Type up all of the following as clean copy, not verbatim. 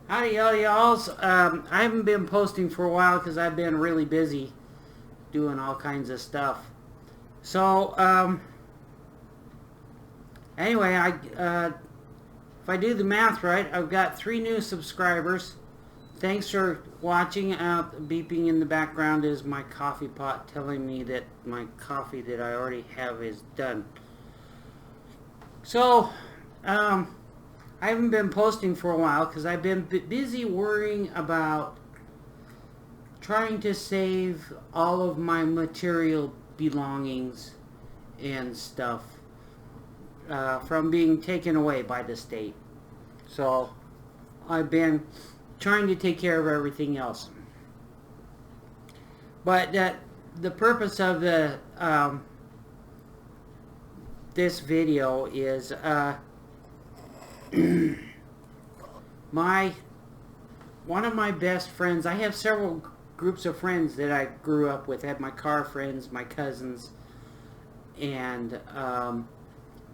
Howdy, howdy, y'alls. I haven't been posting for a while because I've been really busy doing all kinds of stuff. So, anyway, if I do the math right, I've got 3 new subscribers. Thanks for watching. Beeping in the background is my coffee pot telling me that my coffee that I already have is done. So, I haven't been posting for a while because I've been busy worrying about trying to save all of my material belongings and stuff from being taken away by the state. So I've been trying to take care of everything else. But the purpose of this video is one of my best friends. I have several groups of friends that I grew up with. I have my car friends, my cousins, and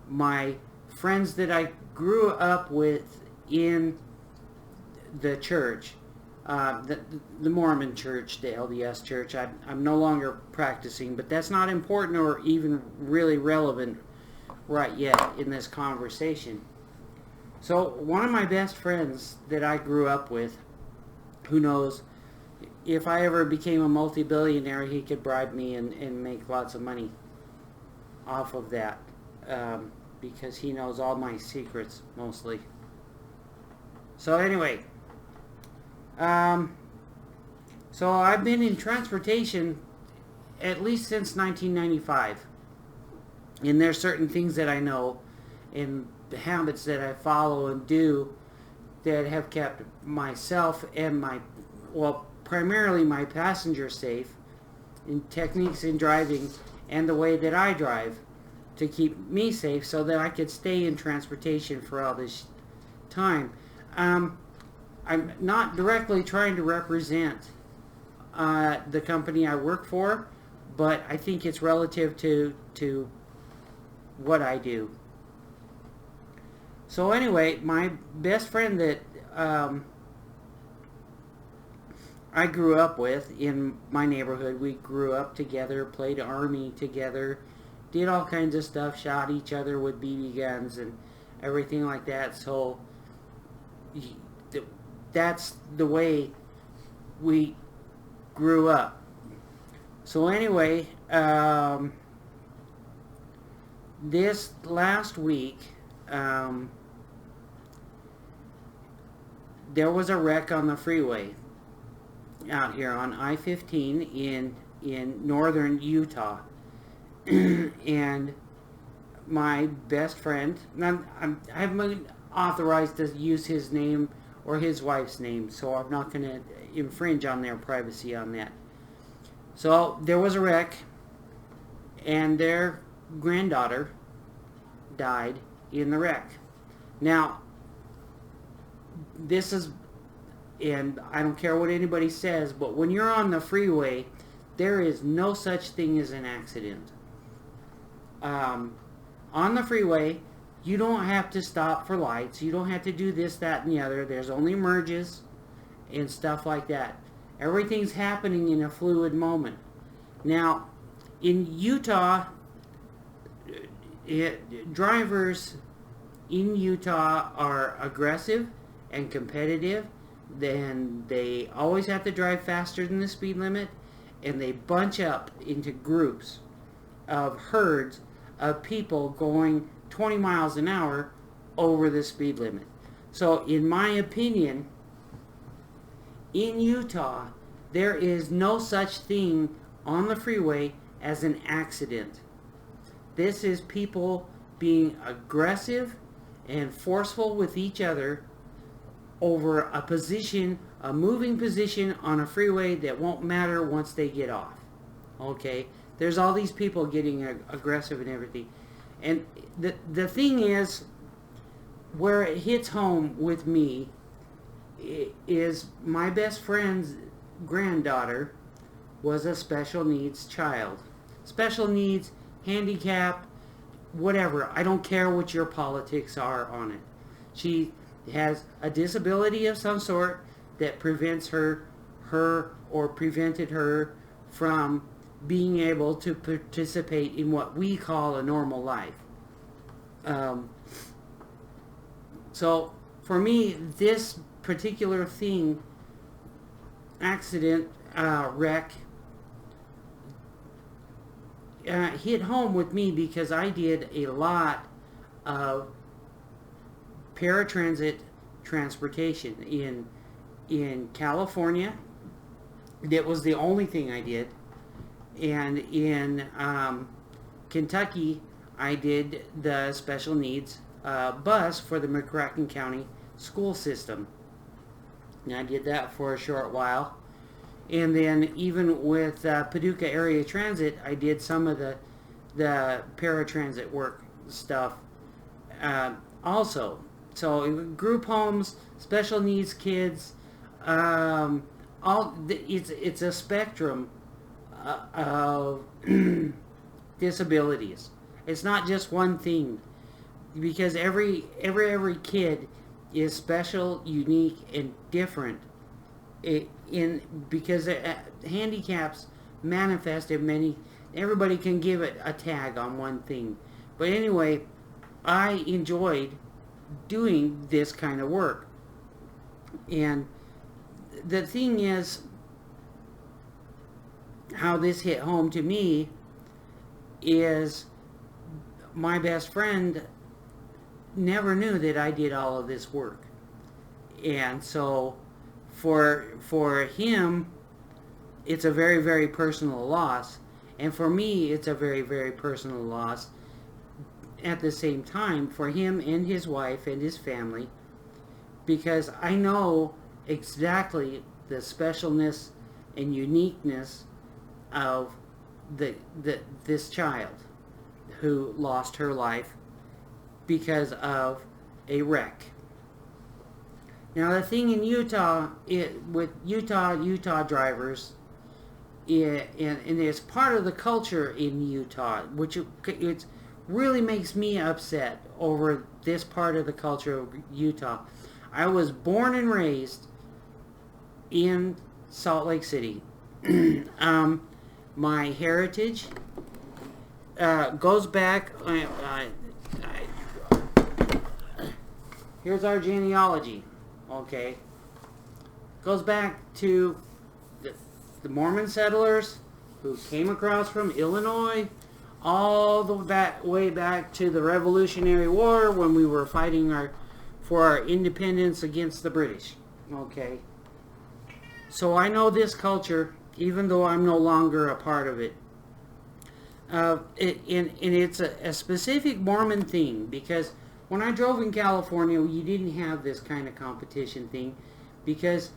my friends that I grew up with in the church, the Mormon church, the LDS church. I'm no longer practicing, but that's not important or even really relevant right yet in this conversation. So one of my best friends that I grew up with, who knows, if I ever became a multi-billionaire, he could bribe me and make lots of money off of that, because he knows all my secrets, mostly. So anyway, so I've been in transportation at least since 1995. And there's certain things that I know and the habits that I follow and do that have kept myself and primarily my passenger safe, in techniques in driving and the way that I drive to keep me safe so that I could stay in transportation for all this time. I'm not directly trying to represent the company I work for, but I think it's relative to what I do. So anyway, my best friend that I grew up with in my neighborhood, we grew up together, played army together, did all kinds of stuff, shot each other with BB guns and everything like that. So that's the way we grew up. So anyway, this last week, there was a wreck on the freeway out here on I-15 in northern Utah. And my best friend, I haven't authorized to use his name or his wife's name, so I'm not going to infringe on their privacy on that. So there was a wreck, and their granddaughter died in the wreck. Now, this is, and I don't care what anybody says, but when you're on the freeway, there is no such thing as an accident. On the freeway, you don't have to stop for lights. You don't have to do this, that, and the other. There's only merges and stuff like that. Everything's happening in a fluid moment. Now, in Utah, drivers in Utah are aggressive and competitive. Then they always have to drive faster than the speed limit, and they bunch up into groups of herds of people going 20 miles an hour over the speed limit. So in my opinion, in Utah, there is no such thing on the freeway as an accident. This is people being aggressive and forceful with each other over a position, a moving position on a freeway that won't matter once they get off. Okay? There's all these people getting aggressive and everything. And the thing is, where it hits home with me is my best friend's granddaughter was a special needs child. Special needs, handicap, whatever. I don't care what your politics are on it. has a disability of some sort that prevents her or prevented her from being able to participate in what we call a normal life. So for me, this particular thing, accident, wreck, hit home with me because I did a lot of paratransit transportation in California. That was the only thing I did. And in Kentucky, I did the special needs bus for the McCracken County school system. And I did that for a short while. And then even with Paducah Area Transit, I did some of the paratransit work stuff also. So group homes, special needs kids, it's a spectrum of disabilities. It's not just one thing, because every kid is special, unique, and different. Because handicaps manifest in many. Everybody can give it a tag on one thing, but anyway, I enjoyed doing this kind of work. And the thing is, how this hit home to me is my best friend never knew that I did all of this work. And so for him, it's a very, very personal loss. And for me, it's a very, very personal loss at the same time for him and his wife and his family, because I know exactly the specialness and uniqueness of this child who lost her life because of a wreck. Now the thing in Utah, with Utah drivers, and it's part of the culture in Utah, which it really makes me upset over this part of the culture of Utah. I was born and raised in Salt Lake City. My heritage goes back. Here's our genealogy. Okay, goes back to the Mormon settlers who came across from Illinois, all the way back to the Revolutionary War when we were fighting for our independence against the British. Okay, so I know this culture, even though I'm no longer a part of it. And it's a specific Mormon thing, because when I drove in California, you didn't have this kind of competition thing, because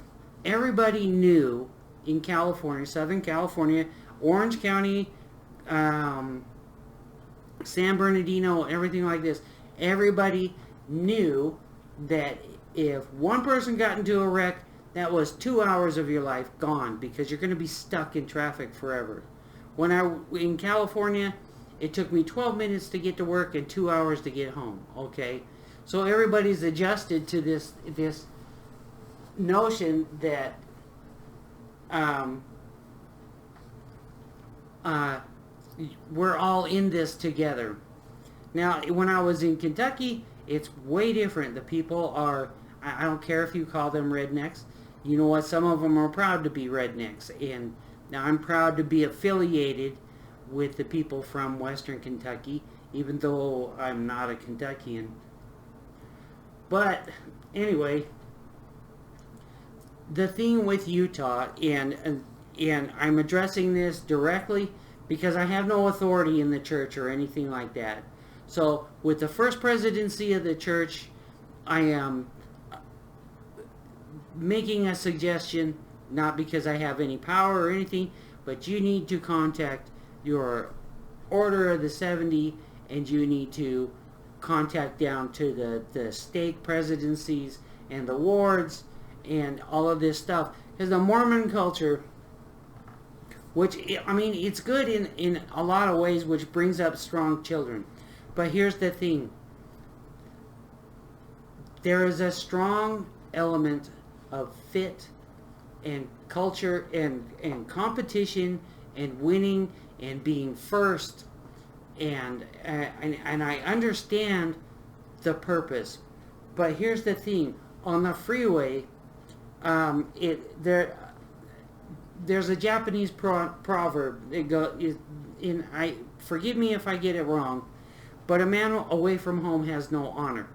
everybody knew in California, Southern California, Orange County, San Bernardino, everything like this, everybody knew that if one person got into a wreck, that was 2 hours of your life gone, because you're going to be stuck in traffic forever. In California, it took me 12 minutes to get to work and 2 hours to get home. Okay, so everybody's adjusted to this notion that we're all in this together. Now, when I was in Kentucky, it's way different. The people are, I don't care if you call them rednecks. You know what? Some of them are proud to be rednecks. And now I'm proud to be affiliated with the people from Western Kentucky, even though I'm not a Kentuckian. But anyway, the thing with Utah, and I'm addressing this directly because I have no authority in the church or anything like that. So with the first presidency of the church, I am making a suggestion, not because I have any power or anything, but you need to contact your Order of the 70, and you need to contact down to the stake presidencies and the wards and all of this stuff. Because the Mormon culture, which, I mean, it's good in a lot of ways, which brings up strong children. But here's the thing. there is a strong element of fit and culture and competition and winning and being first, and I understand the purpose, but here's the thing: on the freeway, there's a Japanese proverb. Forgive me if I get it wrong, but a man away from home has no honor.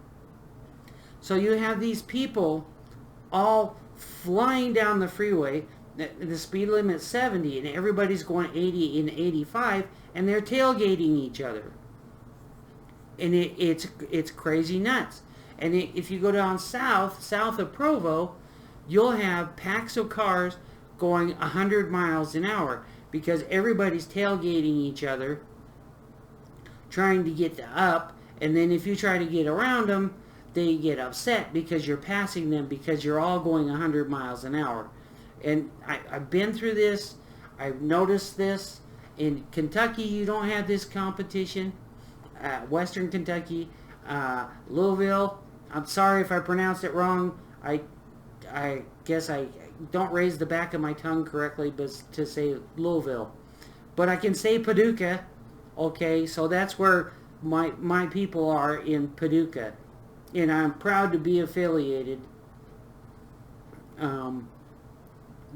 So you have these people all flying down the freeway. The speed limit's 70, and everybody's going 80 and 85, and they're tailgating each other. And it's crazy nuts. And if you go down south of Provo, you'll have packs of cars going 100 miles an hour because everybody's tailgating each other, trying to get up, and then if you try to get around them, they get upset because you're passing them because you're all going 100 miles an hour. And I've been through this. I've noticed this. In Kentucky, you don't have this competition. Western Kentucky, Louisville. I'm sorry if I pronounced it wrong. I guess I don't raise the back of my tongue correctly, but to say Louisville. But I can say Paducah. Okay, so that's where my people are, in Paducah. And I'm proud to be affiliated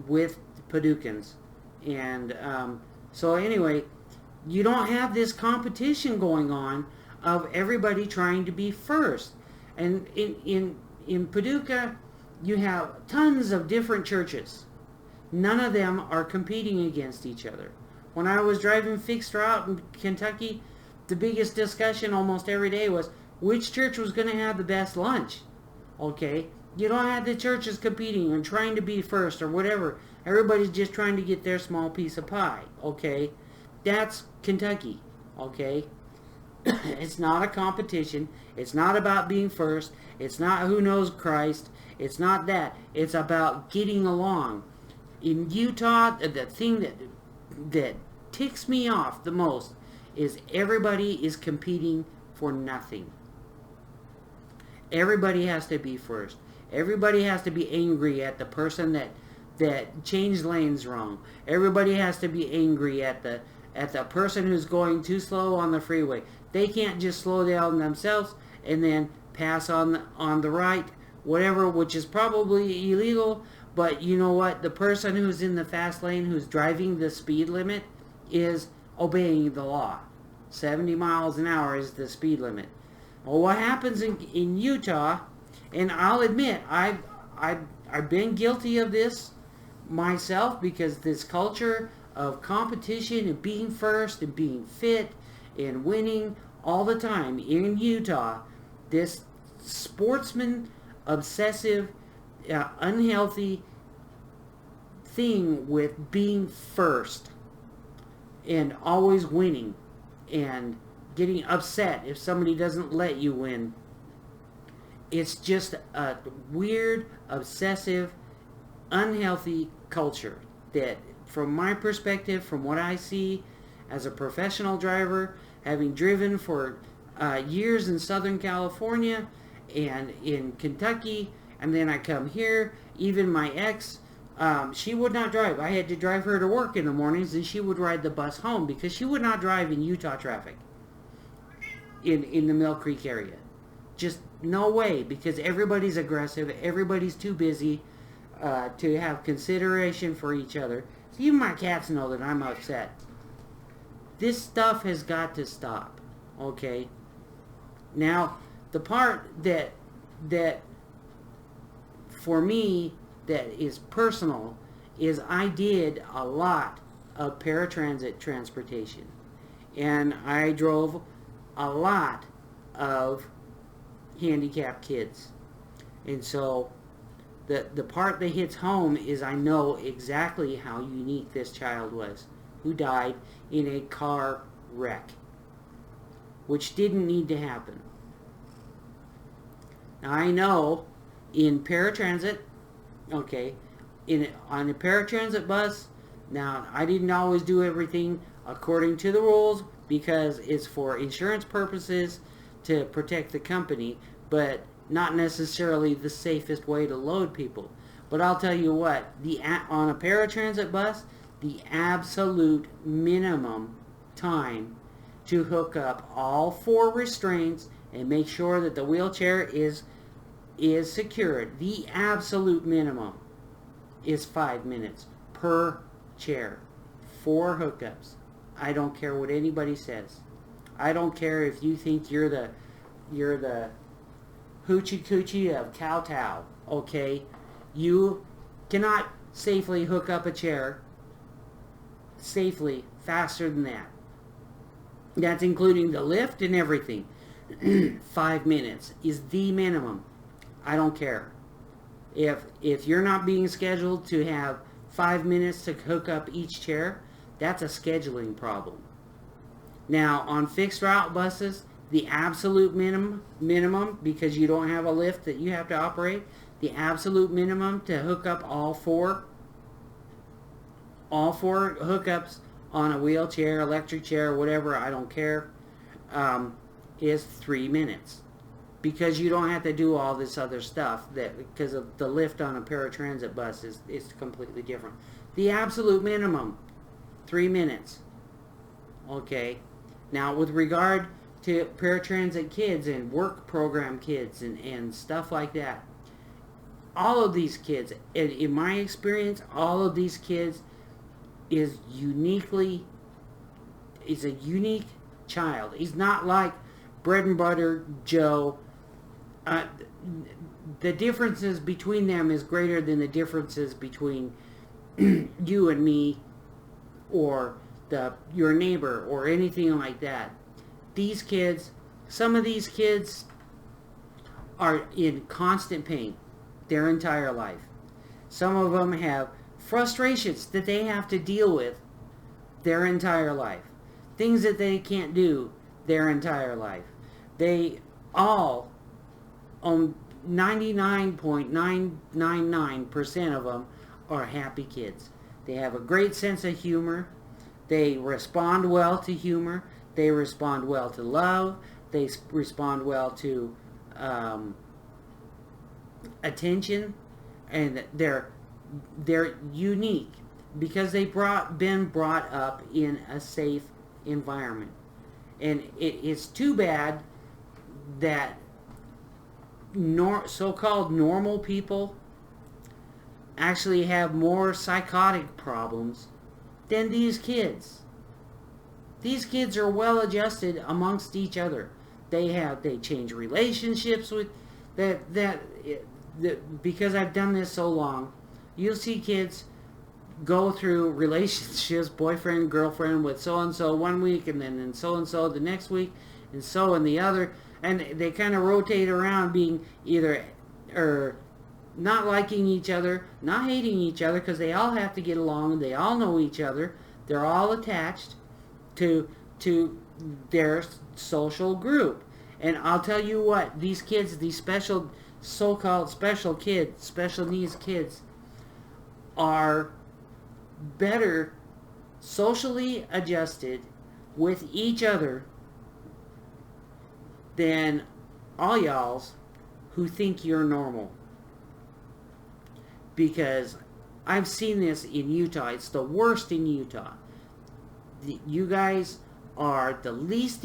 with Paducans. And so anyway, you don't have this competition going on of everybody trying to be first. And in Paducah, you have tons of different churches. None of them are competing against each other. When I was driving fixed route in Kentucky, the biggest discussion almost every day was which church was going to have the best lunch. Okay? You don't have the churches competing and trying to be first or whatever. Everybody's just trying to get their small piece of pie. Okay? That's Kentucky. Okay? It's not a competition. It's not about being first. It's not who knows Christ. It's not that. It's about getting along. In Utah, the thing that ticks me off the most is everybody is competing for nothing. Everybody has to be first. Everybody has to be angry at the person that changed lanes wrong. Everybody has to be angry at the person who's going too slow on the freeway. They can't just slow down themselves and then pass on the right, whatever, which is probably illegal. But you know what? The person who's in the fast lane, who's driving the speed limit, is obeying the law. 70 miles an hour is the speed limit. Well, what happens in Utah, and I'll admit, I've been guilty of this myself, because this culture of competition and being first and being fit and winning all the time in Utah, this sportsman obsessive unhealthy thing with being first and always winning and getting upset if somebody doesn't let you win. It's just a weird, obsessive, unhealthy culture that, from my perspective, from what I see as a professional driver, having driven for years in Southern California and in Kentucky, and then I come here. Even my ex, she would not drive. I had to drive her to work in the mornings, and she would ride the bus home because she would not drive in Utah traffic in the Mill Creek area. Just no way, because everybody's aggressive. Everybody's too busy to have consideration for each other. So even my cats know that I'm upset. This stuff has got to stop. Okay? Now, the part that for me that is personal is I did a lot of paratransit transportation, and I drove a lot of handicapped kids. And so the part that hits home is I know exactly how unique this child was, who died in a car wreck, which didn't need to happen. Now, I know in paratransit, okay, on a paratransit bus, now I didn't always do everything according to the rules because it's for insurance purposes to protect the company, but not necessarily the safest way to load people. But I'll tell you what, on a paratransit bus, the absolute minimum time to hook up all 4 restraints and make sure that the wheelchair is secured, the absolute minimum is 5 minutes per chair. 4 hookups. I don't care what anybody says. I don't care if you think you're the hoochie coochie of kowtow, okay? You cannot safely hook up a chair safely faster than that. That's including the lift and everything. 5 minutes is the minimum. I don't care. If you're not being scheduled to have 5 minutes to hook up each chair, that's a scheduling problem. Now, on fixed route buses, the absolute minimum, because you don't have a lift that you have to operate, the absolute minimum to hook up all four hookups on a wheelchair, electric chair, whatever, I don't care, is 3 minutes. Because you don't have to do all this other stuff, because of the lift on a paratransit bus is completely different. The absolute minimum, 3 minutes. Okay. Now, with regard to paratransit kids and work program kids and stuff like that, all of these kids, in my experience, all of these kids is a unique child. He's not like bread and butter Joe. The differences between them is greater than the differences between you and me or your neighbor or anything like that. These kids, some of these kids are in constant pain their entire life. Some of them have frustrations that they have to deal with their entire life. Things that they can't do their entire life. They all, 99.999% of them, are happy kids. They have a great sense of humor. They respond well to humor. They respond well to love. They respond well to attention. And they're unique because they've been brought up in a safe environment. And it's too bad that so-called normal people actually have more psychotic problems than these kids. These kids are well adjusted amongst each other. They change relationships with because I've done this so long. You'll see kids go through relationships, boyfriend, girlfriend, with so-and-so one week, and then in so-and-so the next week, and so in the other, and they kind of rotate around being either not liking each other, not hating each other, because they all have to get along, they all know each other, they're all attached to their social group. And I'll tell you what, these kids, these so-called special kids, special needs kids, are better socially adjusted with each other than all y'alls who think you're normal. Because I've seen this in Utah. It's the worst in Utah. You guys are the least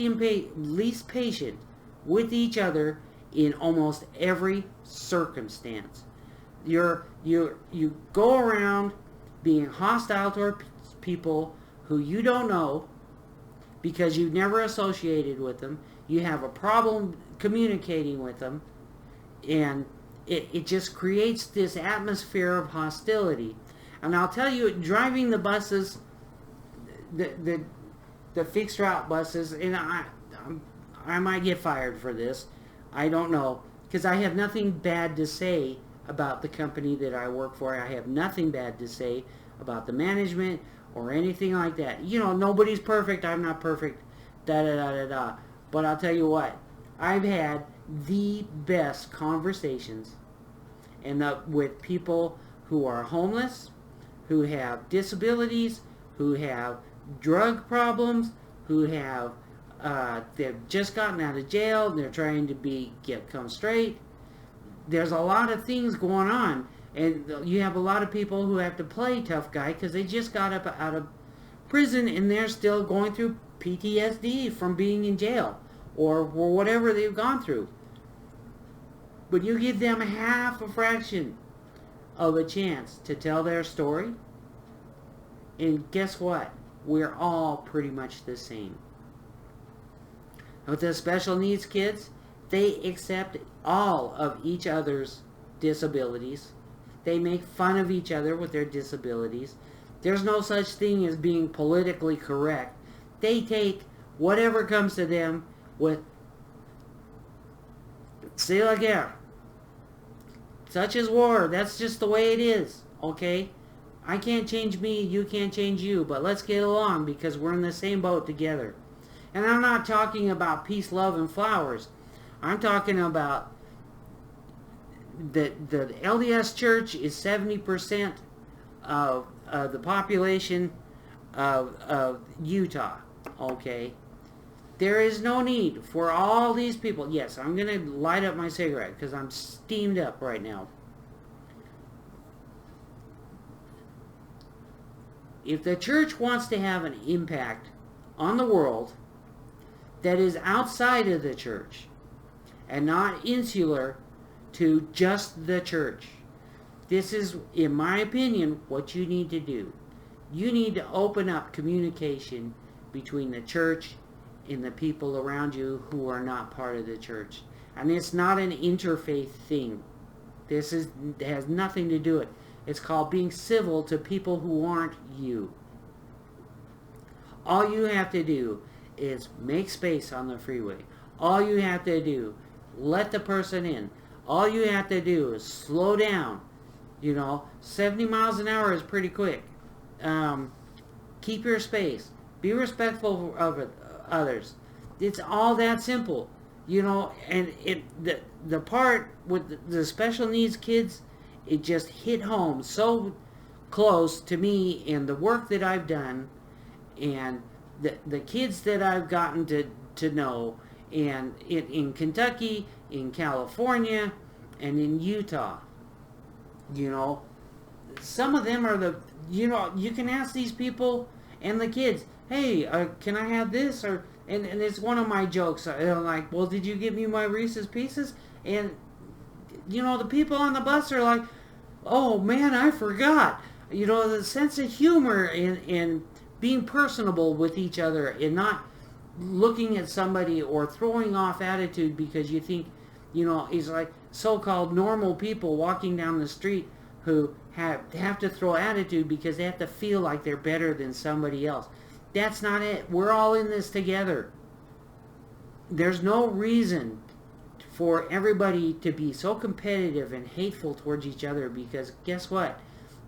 patient with each other in almost every circumstance. You go around being hostile toward people who you don't know because you've never associated with them. You have a problem communicating with them, and it just creates this atmosphere of hostility. And I'll tell you, driving the buses, the fixed route buses, and I might get fired for this. I don't know, because I have nothing bad to say about the company that I work for. I have nothing bad to say about the management or anything like that. You know, nobody's perfect. I'm not perfect. Da-da-da-da-da. But I'll tell you what, I've had the best conversations with people who are homeless, who have disabilities, who have drug problems, who have they've just gotten out of jail and they're trying to come straight. there's a lot of things going on, and you have a lot of people who have to play tough guy because they just got up out of prison and they're still going through PTSD from being in jail or whatever they've gone through. But you give them half a fraction of a chance to tell their story, and guess what? We're all pretty much the same. With the special needs kids, they accept all of each other's disabilities. They make fun of each other with their disabilities. There's no such thing as being politically correct. They take whatever comes to them with c'est la guerre. Such is war. That's just the way it is. Okay? I can't change me, you can't change you, but let's get along because we're in the same boat together. And I'm not talking about peace, love, and flowers. I'm talking about the LDS Church is 70% of the population of Utah. Okay? There is no need for all these people. Yes, I'm going to light up my cigarette because I'm steamed up right now. If the church wants to have an impact on the world that is outside of the church and not insular to just the church, this is, in my opinion, what you need to do. You need to open up communication between the church and the people around you who are not part of the church. And it's not an interfaith thing. It has nothing to do with it. It's called being civil to people who aren't you. All you have to do is make space on the freeway. All you have to do, let the person in. All you have to do is slow down. 70 miles an hour is pretty quick. Keep your space. Be respectful of others. It's all that simple. And the part with the special needs kids, it just hit home so close to me and the work that I've done and the kids that I've gotten to know, and in Kentucky, in California, and in Utah. Some of them are you can ask these people and the kids, hey, can I have this? And it's one of my jokes. I'm like, well, did you give me my Reese's Pieces? And the people on the bus are like, oh man, I forgot. The sense of humor and being personable with each other and not looking at somebody or throwing off attitude because you think, it's like so-called normal people walking down the street who have to throw attitude because they have to feel like they're better than somebody else. That's not it. We're all in this together. There's no reason for everybody to be so competitive and hateful towards each other because guess what?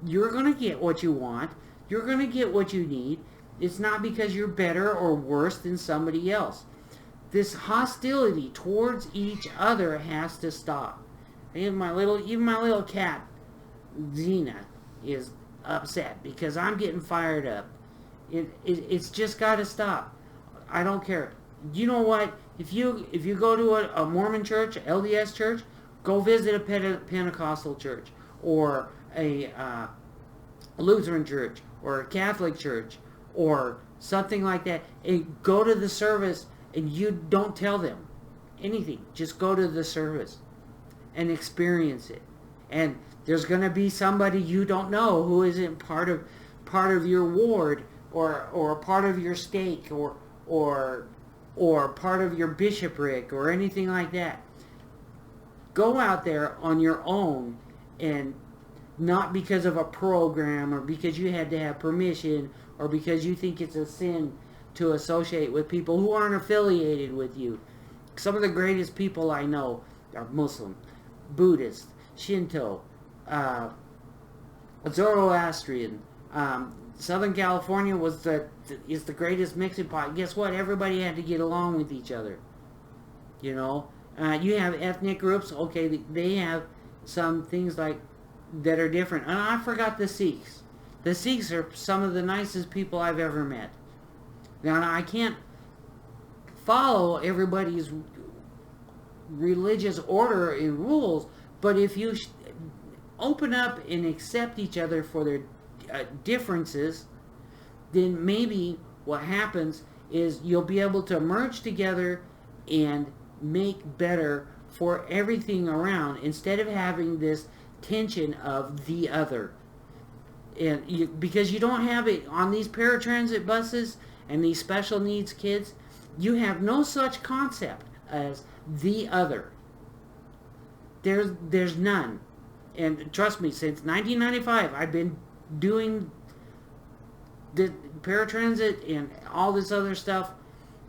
You're going to get what you want. You're going to get what you need. It's not because you're better or worse than somebody else. This hostility towards each other has to stop. Even my little cat, Xena, is upset because I'm getting fired up. It's just got to stop. I don't care. You know what? If you go to a Mormon church, LDS church, go visit a Pentecostal church or a Lutheran church or a Catholic church or something like that, and go to the service and you don't tell them anything. Just go to the service and experience it. And there's going to be somebody you don't know who isn't part of your ward or part of your stake or part of your bishopric or anything like that. Go out there on your own, and not because of a program or because you had to have permission or because you think it's a sin to associate with people who aren't affiliated with you. Some of the greatest people I know are Muslim, Buddhist, Shinto, Zoroastrian. Southern California is the greatest mixing pot. Guess what? Everybody had to get along with each other. You have ethnic groups. Okay, they have some things that are different. And I forgot the Sikhs. The Sikhs are some of the nicest people I've ever met. Now, I can't follow everybody's religious order and rules, But if you open up and accept each other for their differences, then maybe what happens is you'll be able to merge together and make better for everything around, instead of having this tension of the other. And because you don't have it on these paratransit buses and these special needs kids, you have no such concept as the other. There's none. And trust me, since 1995, I've been doing the paratransit and all this other stuff.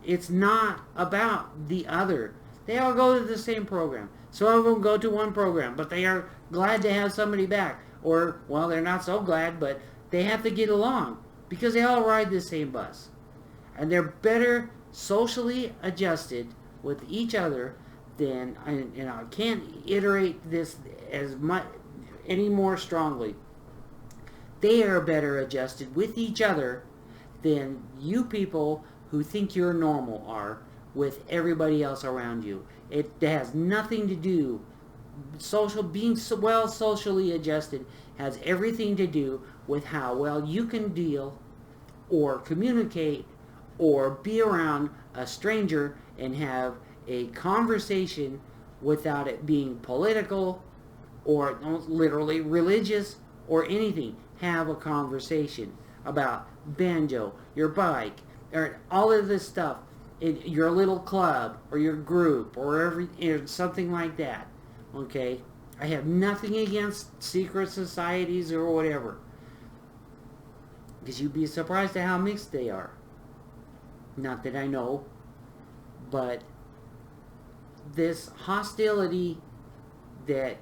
It's not about the other. They all go to the same program. Some of them go to one program, but they are glad to have somebody back. Or, well, they're not so glad, but they have to get along because they all ride the same bus. And they're better socially adjusted with each other than, and I can't iterate this as much any more strongly. They are better adjusted with each other than you people who think you're normal are with everybody else around you. It has nothing to do, being well socially adjusted has everything to do with how well you can deal or communicate or be around a stranger and have a conversation without it being political or literally religious or anything. Have a conversation about banjo, your bike, or all of this stuff in your little club or your group or something like that. Okay? I have nothing against secret societies or whatever, because you'd be surprised at how mixed they are. Not that I know, but this hostility that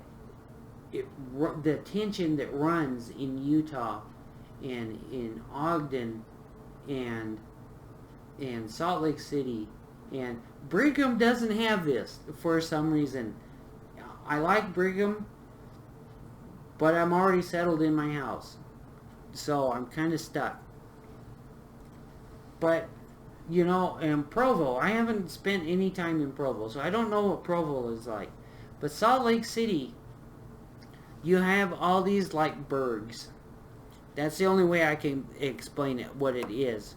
the tension that runs in Utah and in Ogden and Salt Lake City, and Brigham doesn't have this for some reason. I like Brigham, but I'm already settled in my house, so I'm kind of stuck. But in Provo, I haven't spent any time in Provo, so I don't know what Provo is like. But Salt Lake City, you have all these like burgs. That's the only way I can explain it. What it is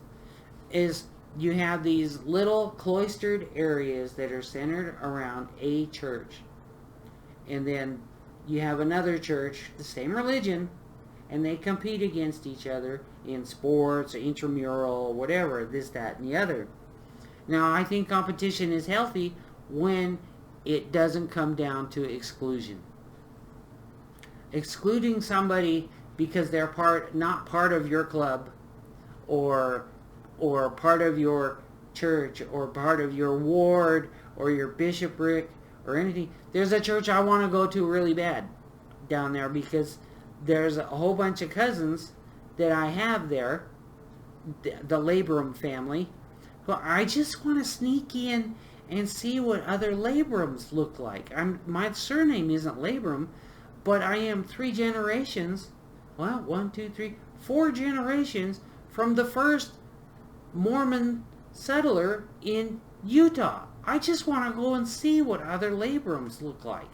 you have these little cloistered areas that are centered around a church, and then you have another church, the same religion, and they compete against each other in sports, or intramural, whatever, this, that, and the other. Now, I think competition is healthy when it doesn't come down to exclusion. Excluding somebody because they're not part of your club, or part of your church, or part of your ward, or your bishopric, or anything. There's a church I want to go to really bad down there because there's a whole bunch of cousins that I have there, the Labrum family, who I just want to sneak in and see what other Labrums look like. My surname isn't Labrum, but I am 3 generations, 4 generations from the first Mormon settler in Utah. I just want to go and see what other Labrums look like.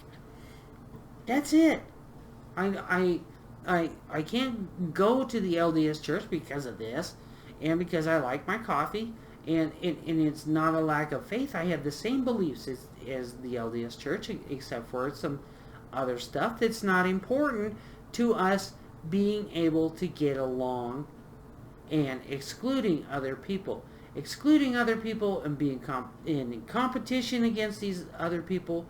That's it. I can't go to the LDS Church because of this, and because I like my coffee, and it's not a lack of faith. I have the same beliefs as the LDS Church, except for some other stuff that's not important to us being able to get along, and excluding other people. Excluding other people and being in competition against these other people,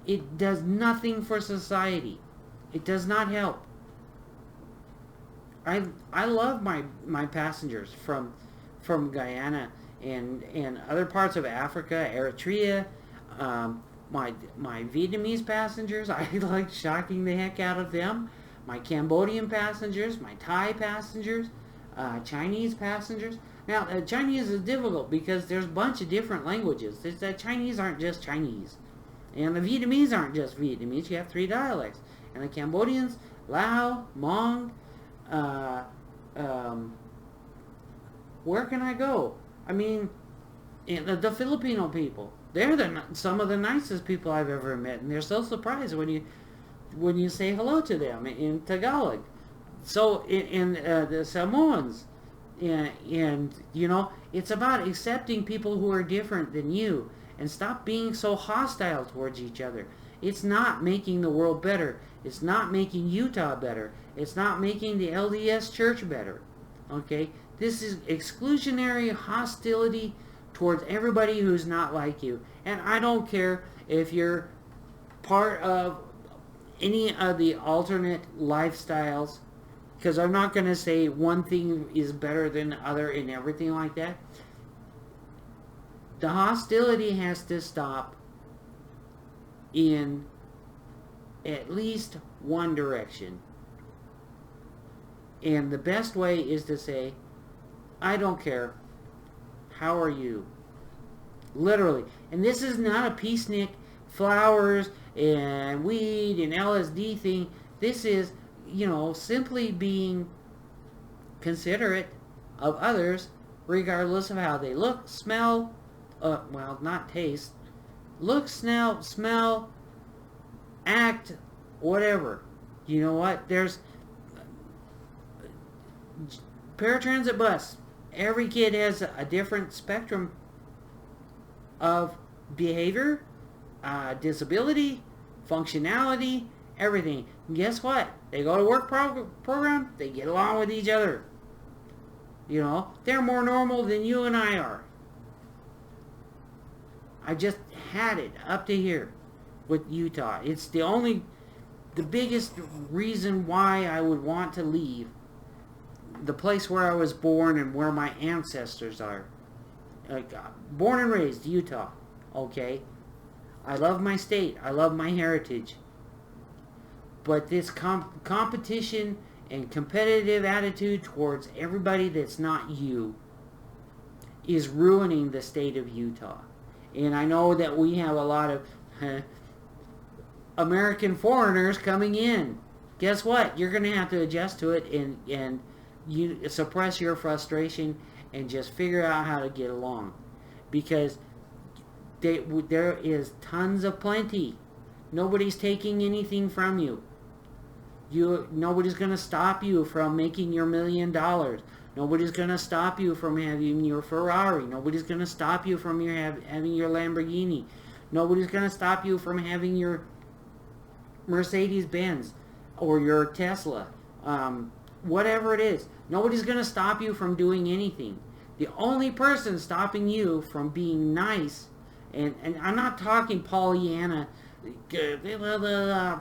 it does nothing for society. It does not help. I love my passengers from Guyana and other parts of Africa, Eritrea. My Vietnamese passengers, I like shocking the heck out of them. My Cambodian passengers, my Thai passengers, Chinese passengers. Now, Chinese is difficult because there's a bunch of different languages. The Chinese aren't just Chinese. And the Vietnamese aren't just Vietnamese. You have 3 dialects. And the Cambodians, Lao, Hmong, where can I go? I mean, the Filipino people. They're some of the nicest people I've ever met. And they're so surprised when when you say hello to them in Tagalog. So in the Samoans, and you know, it's about accepting people who are different than you, and stop being so hostile towards each other. It's not making the world better. It's not making Utah better. It's not making the LDS Church better. Okay? This is exclusionary hostility towards everybody who's not like you. And I don't care if you're part of any of the alternate lifestyles, because I'm not going to say one thing is better than the other and everything like that. The hostility has to stop in at least one direction. And the best way is to say, I don't care. How are you? Literally. And this is not a peacenik, flowers and weed and LSD thing. This is, you know, simply being considerate of others regardless of how they look, smell, well, not taste, look, smell, act, whatever. You know what? There's paratransit bus. Every kid has a different spectrum of behavior, disability, functionality, everything. And guess what? They go to work program, they get along with each other. You know, they're more normal than you and I are. I just had it up to here with Utah. It's the biggest reason why I would want to leave the place where I was born and where my ancestors are. Born and raised Utah. Okay? I love my state. I love my heritage. But this competition and competitive attitude towards everybody that's not you is ruining the state of Utah. And I know that we have a lot of American foreigners coming in. Guess what? You're going to have to adjust to it and you suppress your frustration and just figure out how to get along. Because there is tons of plenty. Nobody's taking anything from you. Nobody's going to stop you from making your $1 million. Nobody's going to stop you from having your Ferrari. Nobody's going to stop you from having your Lamborghini. Nobody's going to stop you from having your Mercedes-Benz or your Tesla. Whatever it is. Nobody's going to stop you from doing anything. The only person stopping you from being nice, and I'm not talking Pollyanna,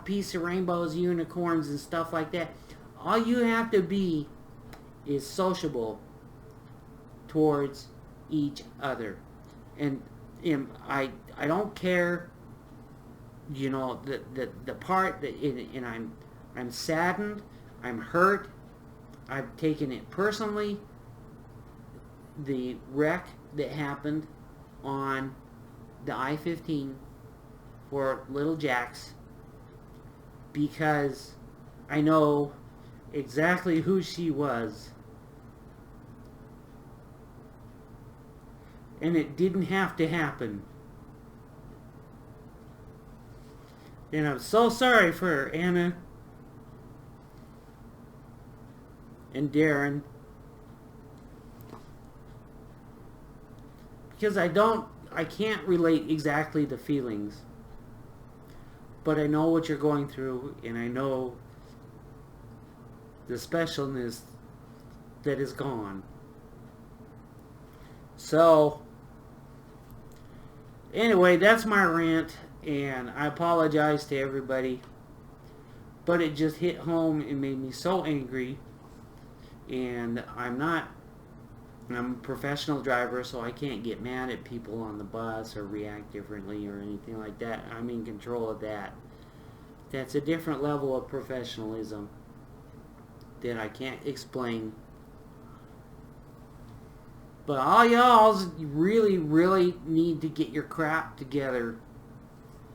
piece of rainbows, unicorns, and stuff like that. All you have to be is sociable towards each other. And I don't care, you know, the part that, and I'm saddened, I'm hurt, I've taken it personally, the wreck that happened on the I-15 for little Jax, because I know exactly who she was, and it didn't have to happen. And I'm so sorry for Anna and Darren, because I can't relate exactly the feelings, but I know what you're going through, and I know the specialness that is gone. So, anyway, that's my rant, and I apologize to everybody, but it just hit home and made me so angry, and I'm a professional driver, so I can't get mad at people on the bus or react differently or anything like that. I'm in control of that. That's a different level of professionalism that I can't explain. But all y'all really, really need to get your crap together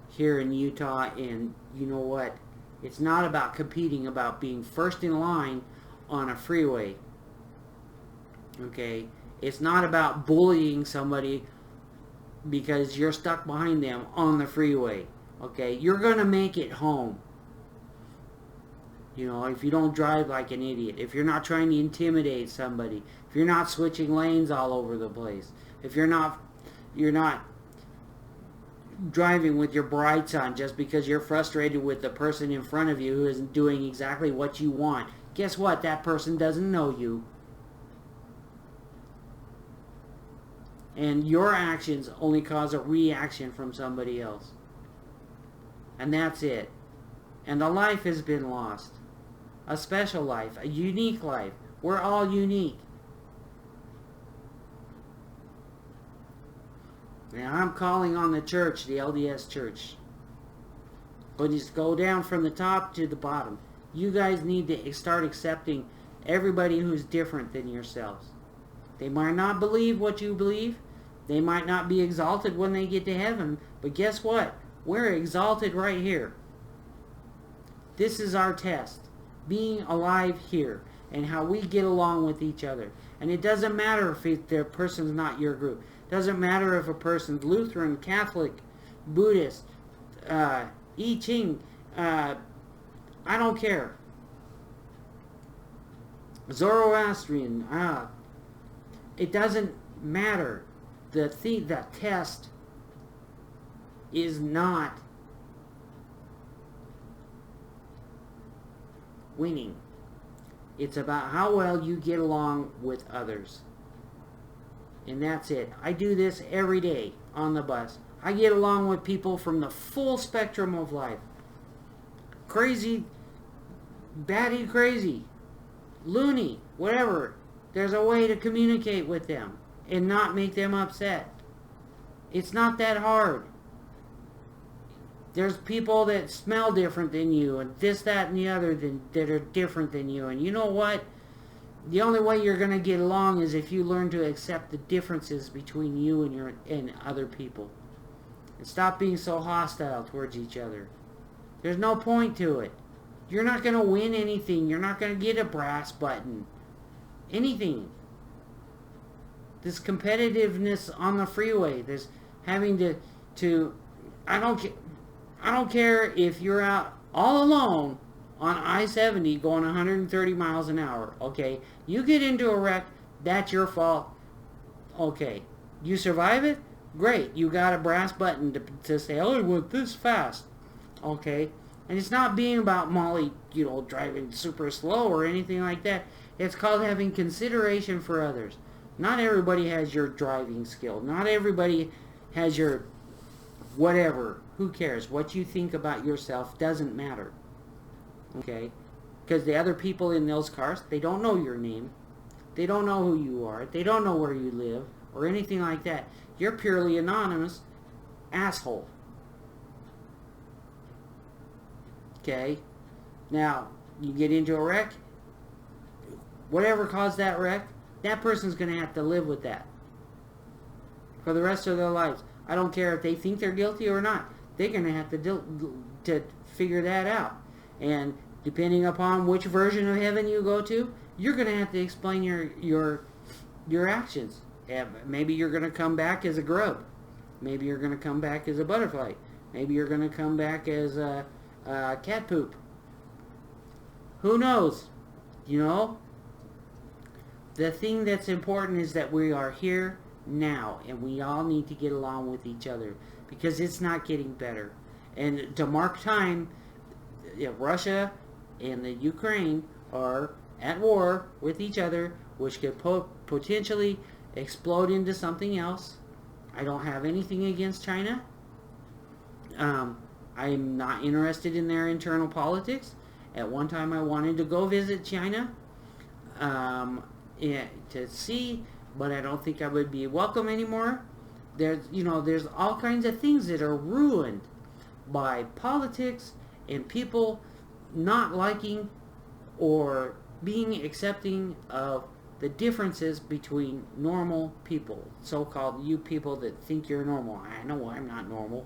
here in Utah. And you know what? It's not about competing, about being first in line on a freeway. Okay? It's not about bullying somebody because you're stuck behind them on the freeway. Okay? You're going to make it home. You know, if you don't drive like an idiot, if you're not trying to intimidate somebody, if you're not switching lanes all over the place, if you're not driving with your brights on just because you're frustrated with the person in front of you who isn't doing exactly what you want. Guess what? That person doesn't know you. And your actions only cause a reaction from somebody else. And that's it. And a life has been lost. A special life. A unique life. We're all unique. Now I'm calling on the church, the LDS church. But just go down from the top to the bottom. You guys need to start accepting everybody who's different than yourselves. They might not believe what you believe. They might not be exalted when they get to heaven. But guess what? We're exalted right here. This is our test. Being alive here. And how we get along with each other. And it doesn't matter if the person's not your group. It doesn't matter if a person's Lutheran, Catholic, Buddhist, I Ching, I don't care. Zoroastrian, it doesn't matter. The test is not winning. It's about how well you get along with others. And that's it. I do this every day on the bus. I get along with people from the full spectrum of life. Crazy, batty crazy, loony, whatever. There's a way to communicate with them and not make them upset. It's not that hard. There's people that smell different than you, and this, that, and the other that are different than you. And you know what? The only way you're going to get along is if you learn to accept the differences between you and other people. And stop being so hostile towards each other. There's no point to it. You're not going to win anything. You're not going to get a brass button. Anything. This competitiveness on the freeway. This having to I don't care if you're out all alone on I-70 going 130 miles an hour, okay? You get into a wreck, that's your fault. Okay. You survive it? Great. You got a brass button to say, oh, it went this fast. Okay? And it's not being about Molly, driving super slow or anything like that. It's called having consideration for others. Not everybody has your driving skill. Not everybody has your whatever. Who cares? What you think about yourself doesn't matter. Okay? Because the other people in those cars, they don't know your name. They don't know who you are. They don't know where you live or anything like that. You're purely anonymous asshole. Okay? Now, you get into a wreck. Whatever caused that wreck, that person's going to have to live with that for the rest of their lives. I don't care if they think they're guilty or not. They're going to have to figure that out. And depending upon which version of heaven you go to, you're going to have to explain your actions. Maybe you're going to come back as a grub. Maybe you're going to come back as a butterfly. Maybe you're going to come back as a cat poop. Who knows? The thing that's important is that we are here now, and we all need to get along with each other because it's not getting better. And to mark time, Russia and the Ukraine are at war with each other, which could potentially explode into something else. I don't have anything against China. I'm not interested in their internal politics. At one time I wanted to go visit China to see, but I don't think I would be welcome anymore. There's all kinds of things that are ruined by politics and people not liking or being accepting of the differences between normal people, so-called you people that think you're normal. I know I'm not normal,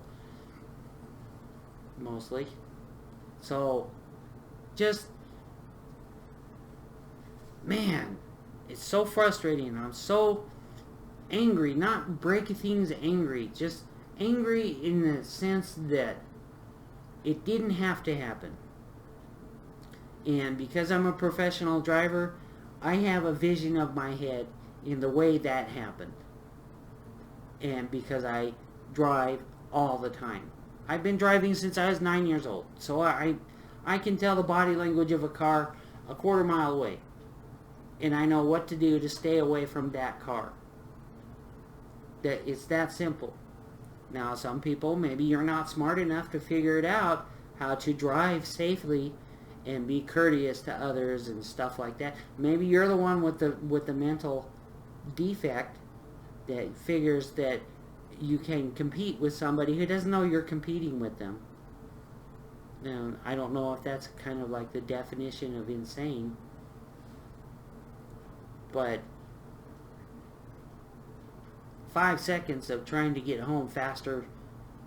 mostly. So, man, it's so frustrating. I'm so angry, not breaking things angry, just angry in the sense that it didn't have to happen. And because I'm a professional driver, I have a vision of my head in the way that happened. And because I drive all the time. I've been driving since I was 9 years old. So I can tell the body language of a car a quarter mile away. And I know what to do to stay away from that car. It's that simple. Now, some people, maybe you're not smart enough to figure it out, how to drive safely and be courteous to others and stuff like that. Maybe you're the one with the mental defect that figures that you can compete with somebody who doesn't know you're competing with them. Now, I don't know if that's kind of like the definition of insane, but 5 seconds of trying to get home faster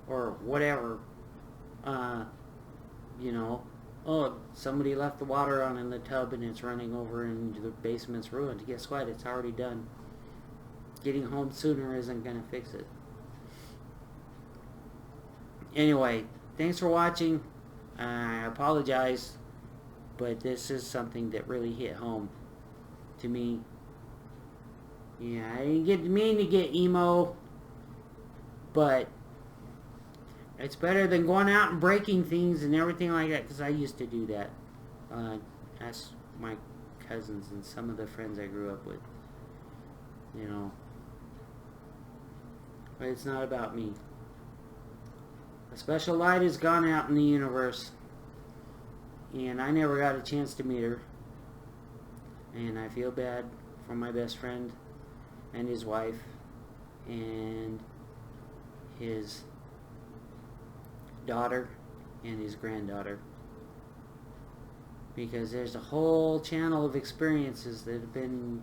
or whatever, oh, somebody left the water on in the tub and it's running over and the basement's ruined. Guess what? It's already done. Getting home sooner isn't going to fix it. Anyway, thanks for watching. I apologize, but this is something that really hit home to me. Yeah, I didn't mean to get emo, but it's better than going out and breaking things and everything like that, because I used to do that. That's my cousins and some of the friends I grew up with. But it's not about me. A special light has gone out in the universe, and I never got a chance to meet her. And I feel bad for my best friend and his wife and his daughter and his granddaughter, because there's a whole channel of experiences that have been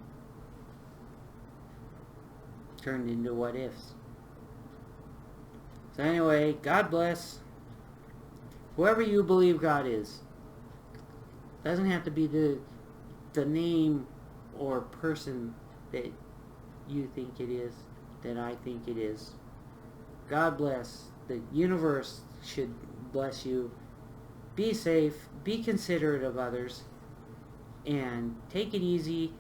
turned into what ifs. So anyway, God bless whoever you believe God is. Doesn't have to be the name or person that you think it is, that I think it is. God bless. The universe should bless you. Be safe. Be considerate of others. And take it easy.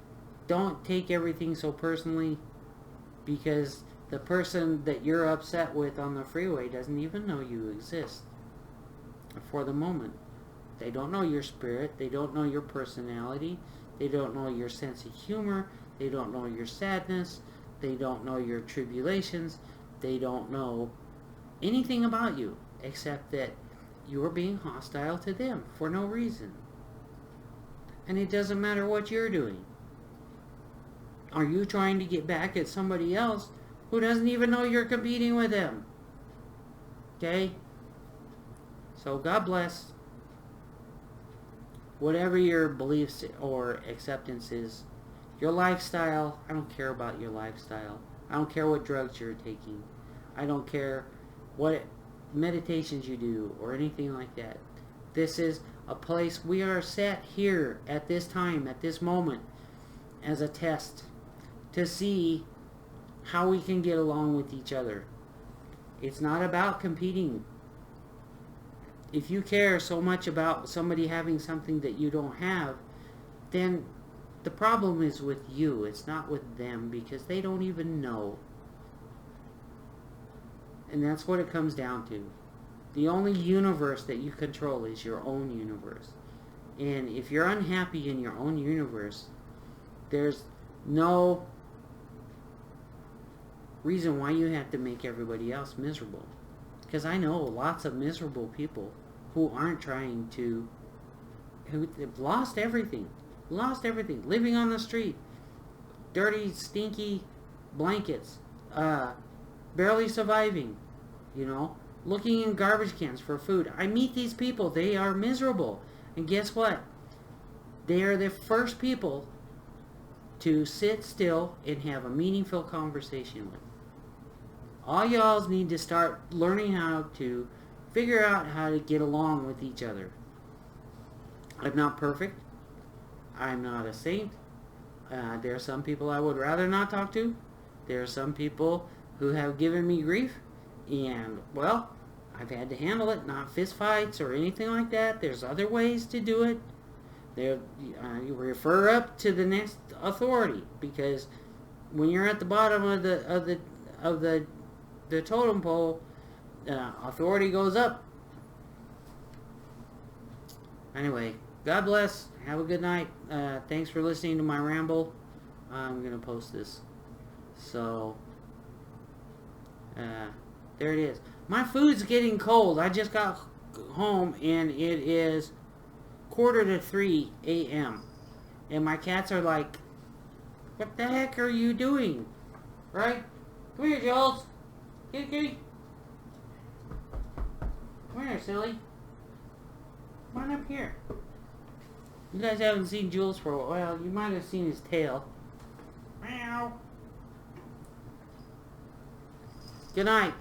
Don't take everything so personally, because the person that you're upset with on the freeway doesn't even know you exist for the moment. They don't know your spirit. They don't know your personality. They don't know your sense of humor. They don't know your sadness. They don't know your tribulations. They don't know anything about you except that you're being hostile to them for no reason. And it doesn't matter what you're doing. Are you trying to get back at somebody else who doesn't even know you're competing with them? Okay? So God bless. Whatever your beliefs or acceptance is, your lifestyle, I don't care about your lifestyle. I don't care what drugs you're taking. I don't care what meditations you do or anything like that. This is a place we are set here at this time, at this moment, as a test to see how we can get along with each other. It's not about competing. If you care so much about somebody having something that you don't have, then the problem is with you. It's not with them, because they don't even know. And that's what it comes down to. The only universe that you control is your own universe. And if you're unhappy in your own universe, there's no reason why you have to make everybody else miserable. Because I know lots of miserable people who aren't trying to, who've lost everything, living on the street, dirty, stinky blankets, barely surviving, looking in garbage cans for food. I meet these people, they are miserable. And guess what? They are the first people to sit still and have a meaningful conversation with. All y'all need to start learning how to figure out how to get along with each other. I'm not perfect. I'm not a saint. There are some people I would rather not talk to. There are some people who have given me grief. And, well, I've had to handle it. Not fist fights or anything like that. There's other ways to do it. You refer up to the next authority, because when you're at the bottom of the totem pole, authority goes up. Anyway, God bless. Have a good night. Thanks for listening to my ramble. I'm gonna post this. So there it is. My food's getting cold. I just got home and it is 2:45 a.m. and my cats are like, "What the heck are you doing?" Right? Come here, Jules. Kitty, kitty. Come here, silly. Come on up here. You guys haven't seen Jules for a while. Well, you might have seen his tail. Meow. Good night.